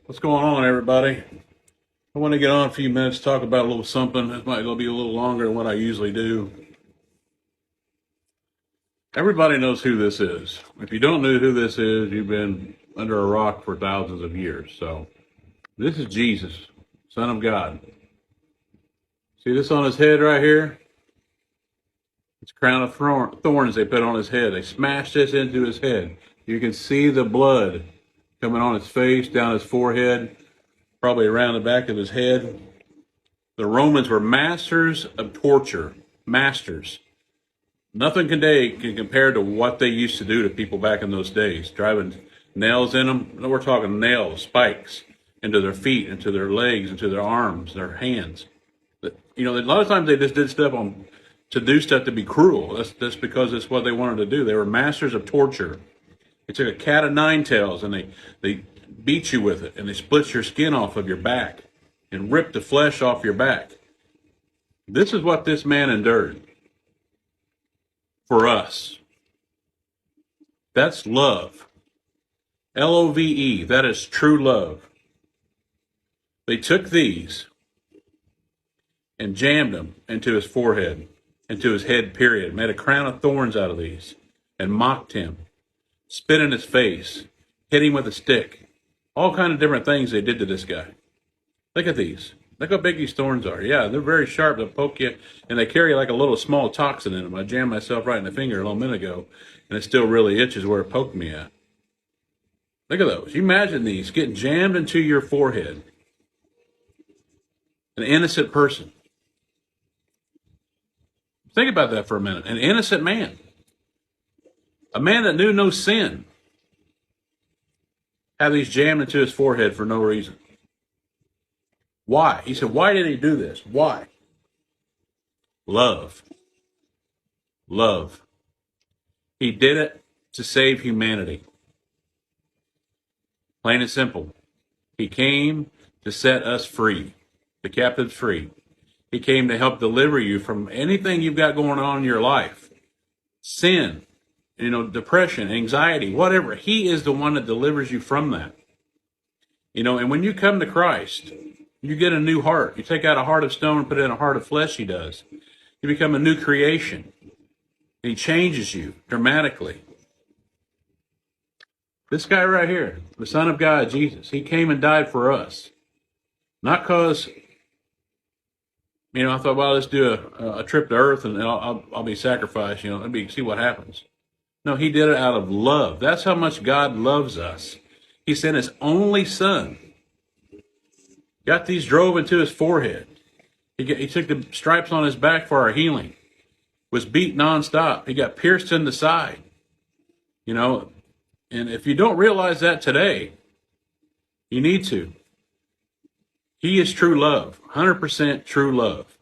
What's going on, everybody? I want to get on a few minutes, talk about a little something. This might go be a little longer than what I usually do. Everybody knows who this is. If you don't know who this is, you've been under a rock for thousands of years. So, this is Jesus, Son of God. See this on his head right here? It's a crown of thorns they put on his head. They smashed this into his head. You can see the blood coming on his face, down his forehead, probably around the back of his head. The Romans were masters of torture. Masters. Nothing today can compare to what they used to do to people back in those days. Driving nails in them. No, we're talking nails, spikes, into their feet, into their legs, into their arms, their hands. A lot of times they just did stuff to do stuff to be cruel. That's because it's what they wanted to do. They were masters of torture. They took a cat of nine tails and they beat you with it, and they split your skin off of your back and ripped the flesh off your back. This is what this man endured for us. That's love. Love. That is true love. They took these and jammed them into his forehead, into his head, period. Made a crown of thorns out of these and mocked him, spit in his face, hit him with a stick. All kind of different things they did to this guy. Look at these. Look how big these thorns are. Yeah, they're very sharp. They'll poke you, and they carry like a little small toxin in them. I jammed myself right in the finger a little minute ago, and it still really itches where it poked me at. Look at those. You imagine these getting jammed into your forehead. An innocent person. Think about that for a minute. An innocent man. A man that knew no sin. Have these jammed into his forehead for no reason. Why? He said, why did he do this? Why? Love. Love. He did it to save humanity. Plain and simple. He came to set us free, the captives free. He came to help deliver you from anything you've got going on in your life. Sin, depression, anxiety, whatever. He is the one that delivers you from that. And when you come to Christ, you get a new heart. You take out a heart of stone and put in a heart of flesh, he does. You become a new creation. He changes you dramatically. This guy right here, the Son of God, Jesus, he came and died for us. Not because, I thought, well, let's do a trip to earth and I'll be sacrificed, see what happens. No, he did it out of love. That's how much God loves us. He sent his only son. Got these drove into his forehead. He took the stripes on his back for our healing. Was beat nonstop. He got pierced in the side. And if you don't realize that today, you need to. He is true love. 100% true love.